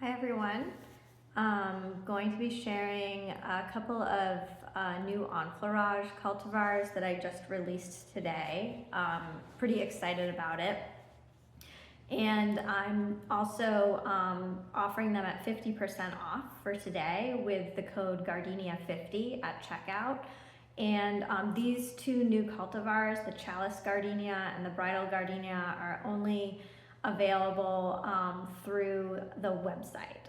Hi everyone. I'm going to be sharing a couple of new enfleurage cultivars that I just released today. Pretty excited about it. And I'm also offering them at 50% off for today with the code Gardenia50 at checkout. And these two new cultivars, the Chalice Gardenia and the Bridal Gardenia, are only available through the website.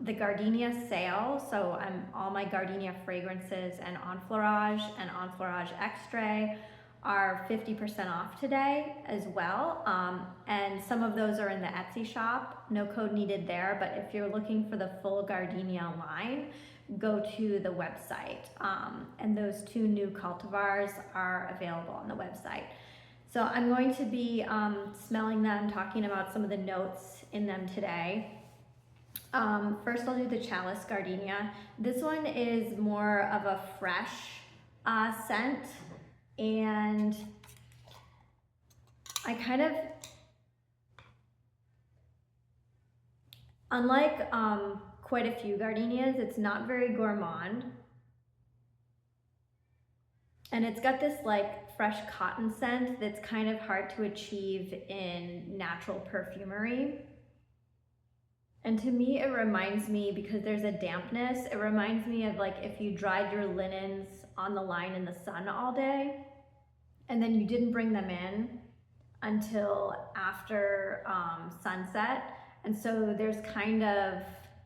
The Gardenia sale, so all my Gardenia fragrances and enfleurage extrait are 50% off today as well. And some of those are in the Etsy shop, no code needed there, but if you're looking for the full Gardenia line, go to the website. And those two new cultivars are available on the website. So I'm going to be smelling them, talking about some of the notes in them today. First I'll do the Chalice Gardenia. This one is more of a fresh scent, and I kind of, unlike quite a few gardenias, it's not very gourmand. And it's got this like fresh cotton scent that's kind of hard to achieve in natural perfumery. And to me, it reminds me, because there's a dampness, it reminds me of like if you dried your linens on the line in the sun all day, and then you didn't bring them in until after sunset. And so there's kind of,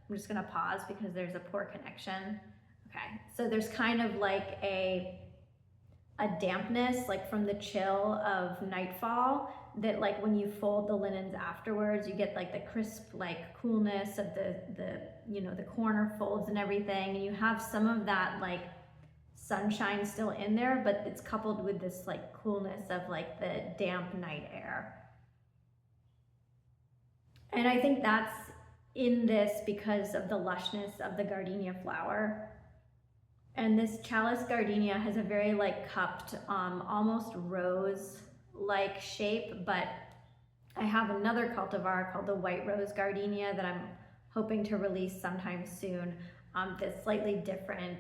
I'm just gonna pause because there's a poor connection. Okay, so there's kind of like a dampness, like from the chill of nightfall, that like when you fold the linens afterwards, you get like the crisp like coolness of the you know, the corner folds and everything, and you have some of that like sunshine still in there, but it's coupled with this like coolness of like the damp night air. And I think that's in this because of the lushness of the gardenia flower. And this Chalice Gardenia has a very like cupped, almost rose-like shape, but I have another cultivar called the White Rose Gardenia that I'm hoping to release sometime soon, that's slightly different.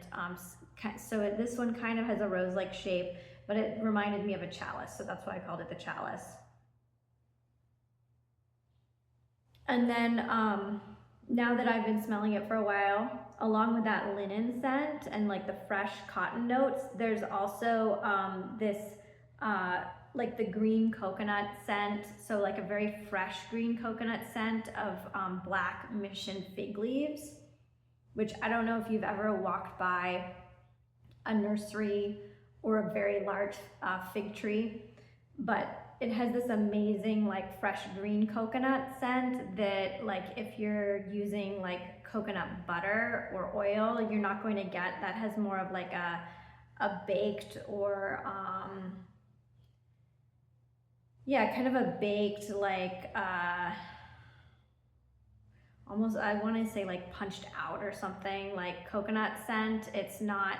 So this one kind of has a rose-like shape, but it reminded me of a chalice, so that's why I called it the Chalice. And then now that I've been smelling it for a while, along with that linen scent and like the fresh cotton notes, there's also this like the green coconut scent. So like a very fresh green coconut scent of black mission fig leaves, which I don't know if you've ever walked by a nursery or a very large fig tree, but it has this amazing like fresh green coconut scent that like if you're using like coconut butter or oil, you're not going to get. That has more of like a baked or yeah, kind of a baked like almost, I want to say like punched out or something, like coconut scent. It's not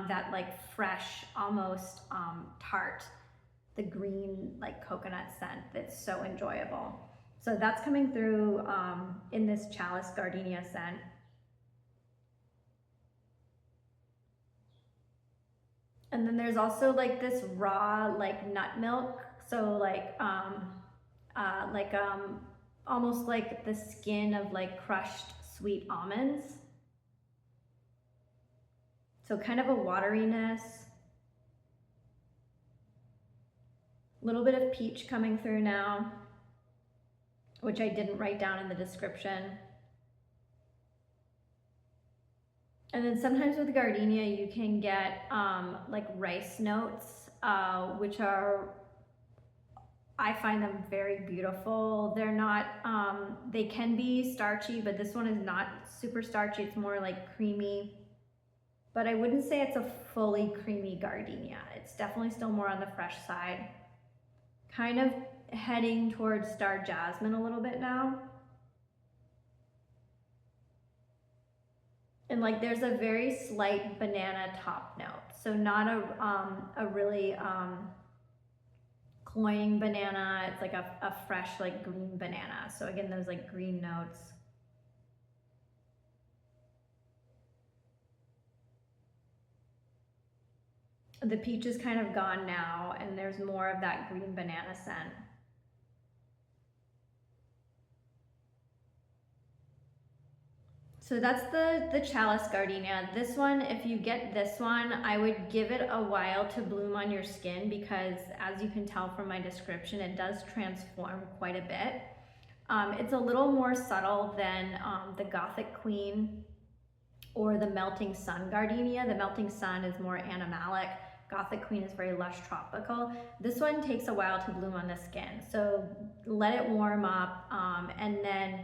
that like fresh, almost tart, the green like coconut scent that's so enjoyable. So that's coming through in this Chalice Gardenia scent. And then there's also like this raw like nut milk, so like almost like the skin of like crushed sweet almonds. So kind of a wateriness. A little bit of peach coming through now, which I didn't write down in the description. And then sometimes with gardenia, you can get like rice notes, which are, I find them very beautiful. They're not, they can be starchy, but this one is not super starchy. It's more like creamy, but I wouldn't say it's a fully creamy gardenia. It's definitely still more on the fresh side. Kind of heading towards star jasmine a little bit now. And like there's a very slight banana top note. So not a really cloying banana. It's like a fresh like green banana. So again, those like green notes. The peach is kind of gone now, and there's more of that green banana scent. So that's the Chalice Gardenia. This one, if you get this one, I would give it a while to bloom on your skin because, as you can tell from my description, it does transform quite a bit. It's a little more subtle than the Gothic Queen or the Melting Sun Gardenia. The Melting Sun is more animalic. Gothic Queen is very lush tropical. This one takes a while to bloom on the skin. So let it warm up, and then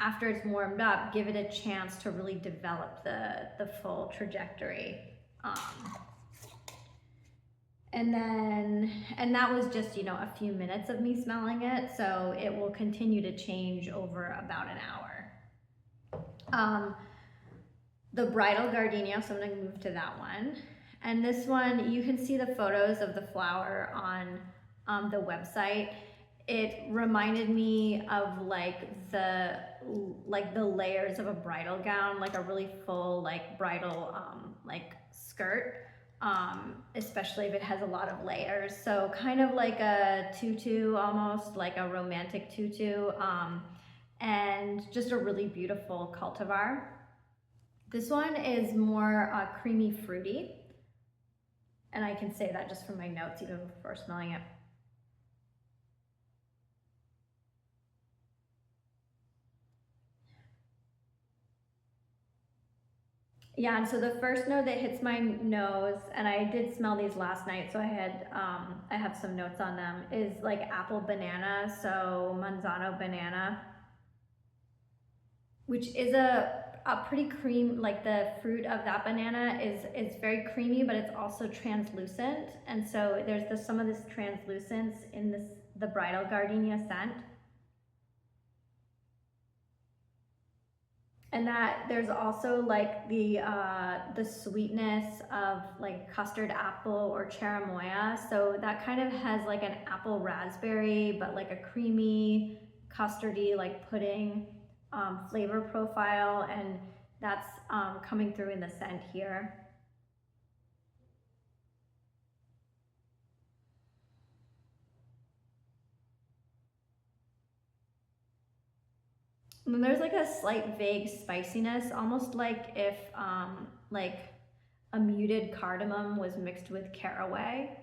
after it's warmed up, give it a chance to really develop the full trajectory. And that was just, you know, a few minutes of me smelling it, so it will continue to change over about an hour. The Bridal Gardenia, so I'm gonna move to that one. And this one, you can see the photos of the flower on the website. It reminded me of like the layers of a bridal gown, like a really full like bridal like skirt, especially if it has a lot of layers. So kind of like a tutu, almost like a romantic tutu, and just a really beautiful cultivar. This one is more creamy fruity, and I can say that just from my notes even before smelling it. Yeah, and so the first note that hits my nose, and I did smell these last night, so I have some notes on them, is like apple banana, so manzano banana, which is a pretty cream, like the fruit of that banana is very creamy, but it's also translucent, and so there's some of this translucence in the Bridal Gardenia scent. And that there's also like the sweetness of like custard apple or cherimoya. So that kind of has like an apple raspberry, but like a creamy, custardy, like pudding flavor profile. And that's coming through in the scent here. And then there's like a slight vague spiciness, almost like if like a muted cardamom was mixed with caraway.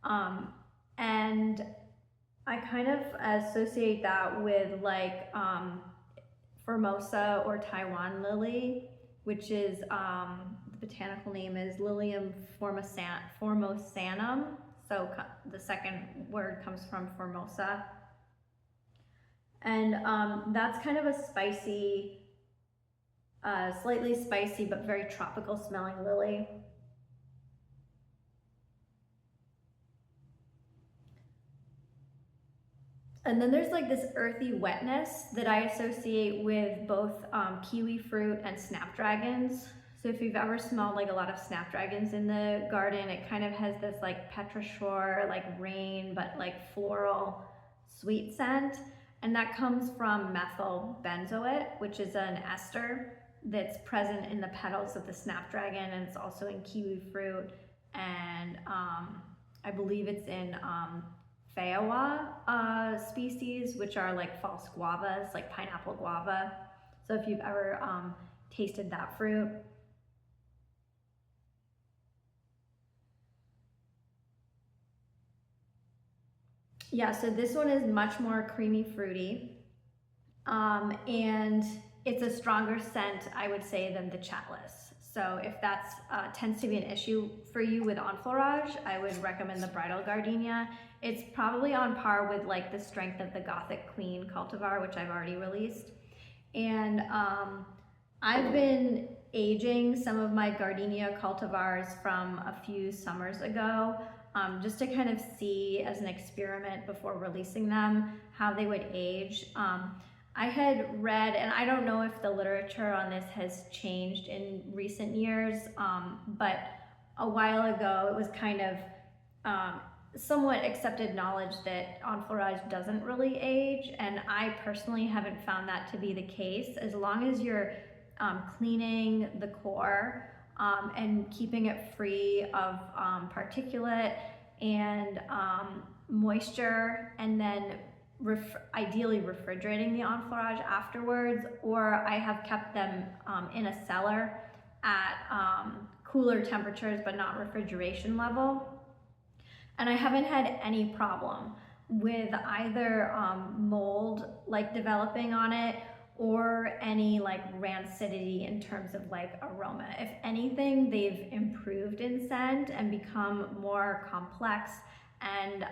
And I kind of associate that with like Formosa or Taiwan lily, which is, the botanical name is Lilium formosanum. So the second word comes from Formosa. And that's kind of a spicy, slightly spicy, but very tropical smelling lily. And then there's like this earthy wetness that I associate with both kiwi fruit and snapdragons. So if you've ever smelled like a lot of snapdragons in the garden, it kind of has this like petrichor, like rain, but like floral sweet scent. And that comes from methyl benzoate, which is an ester that's present in the petals of the snapdragon, and it's also in kiwi fruit, and I believe it's in Feijoa species, which are like false guavas, like pineapple guava. So if you've ever tasted that fruit. Yeah, so this one is much more creamy fruity, and it's a stronger scent, I would say, than the Chalice. So if that tends to be an issue for you with enfleurage, I would recommend the Bridal Gardenia. It's probably on par with like the strength of the Gothic Queen cultivar, which I've already released. And I've been aging some of my Gardenia cultivars from a few summers ago, just to kind of see as an experiment before releasing them how they would age. I had read, and I don't know if the literature on this has changed in recent years, but a while ago it was kind of somewhat accepted knowledge that enfleurage doesn't really age, and I personally haven't found that to be the case. As long as you're cleaning the core and keeping it free of particulate and moisture, and then ideally refrigerating the enfleurage afterwards, or I have kept them in a cellar at cooler temperatures but not refrigeration level. And I haven't had any problem with either mold like developing on it or any like rancidity in terms of like aroma. If anything, they've improved in scent and become more complex and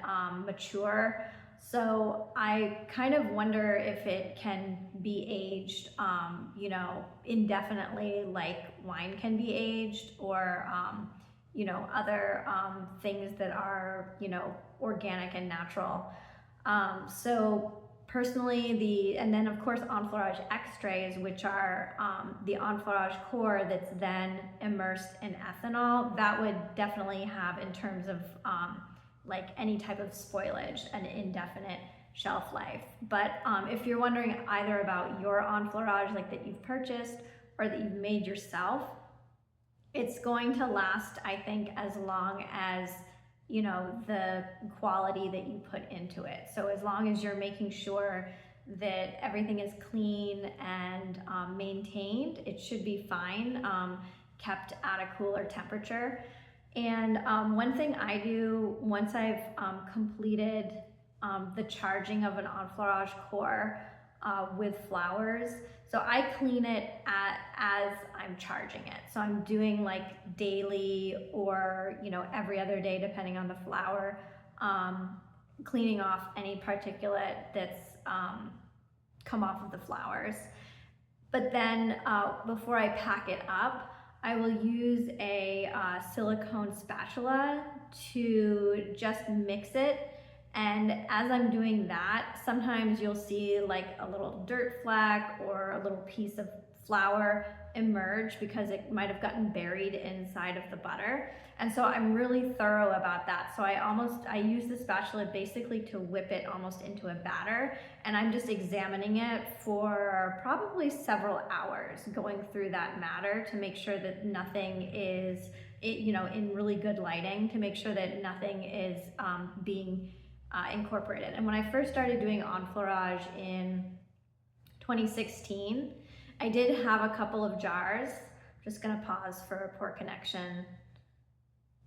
mature. So I kind of wonder if it can be aged, you know, indefinitely like wine can be aged, or you know, other things that are, you know, organic and natural. So personally, and then of course enfleurage extrays, which are the enfleurage core that's then immersed in ethanol, that would definitely have, in terms of like any type of spoilage, an indefinite shelf life. But if you're wondering either about your enfleurage, like that you've purchased or that you've made yourself, it's going to last, I think, as long as, you know, the quality that you put into it. So as long as you're making sure that everything is clean and maintained, it should be fine, kept at a cooler temperature. And one thing I do once I've completed the charging of an enfleurage core with flowers, so I clean it as I'm charging it. So I'm doing like daily, or, you know, every other day depending on the flower, cleaning off any particulate that's come off of the flowers. But then before I pack it up, I will use a silicone spatula to just mix it. And as I'm doing that, sometimes you'll see like a little dirt fleck or a little piece of flour emerge because it might have gotten buried inside of the butter. And so I'm really thorough about that. So I use the spatula basically to whip it almost into a batter, and I'm just examining it for probably several hours, going through that matter to make sure that nothing is, you know, in really good lighting, to make sure that nothing is being incorporated. And when I first started doing enfleurage in 2016, I did have a couple of jars. I'm just gonna pause for a poor connection.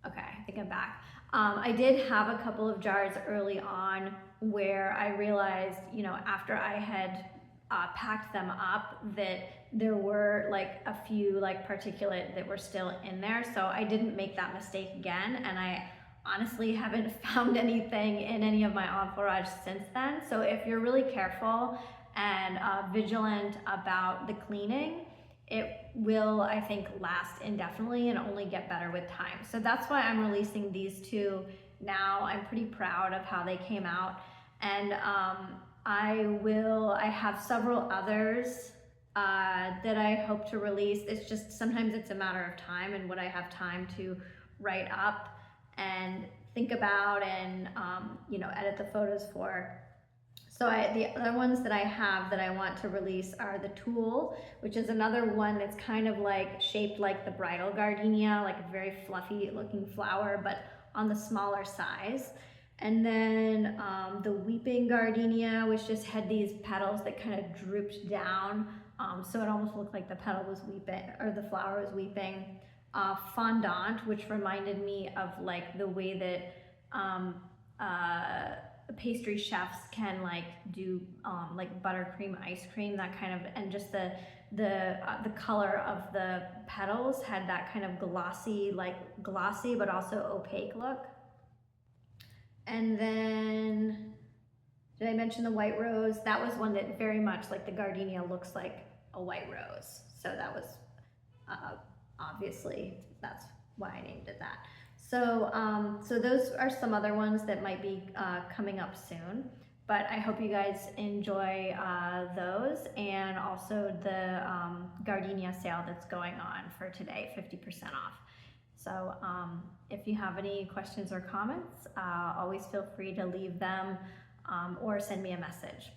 Okay, I think I'm back. I did have a couple of jars early on where I realized, you know, after I had packed them up, that there were like a few like particulate that were still in there. So I didn't make that mistake again, and I honestly haven't found anything in any of my enfleurage since then. So if you're really careful and vigilant about the cleaning, it will, I think, last indefinitely and only get better with time. So that's why I'm releasing these two now. I'm pretty proud of how they came out. And I have several others that I hope to release. It's just, sometimes it's a matter of time and what I have time to write up and think about and you know, edit the photos for. So the other ones that I have that I want to release are the Tulle, which is another one that's kind of like shaped like the Bridal Gardenia, like a very fluffy looking flower, but on the smaller size. And then the Weeping Gardenia, which just had these petals that kind of drooped down, so it almost looked like the petal was weeping, or the flower was weeping. Fondant, which reminded me of like the way that pastry chefs can like do like buttercream ice cream, that kind of, and just the color of the petals had that kind of glossy but also opaque look. And then, did I mention the white rose? That was one that very much like the gardenia looks like a white rose. So that was obviously, that's why I named it that. So, so those are some other ones that might be coming up soon, but I hope you guys enjoy those, and also the Gardenia sale that's going on for today, 50% off. So if you have any questions or comments, always feel free to leave them or send me a message.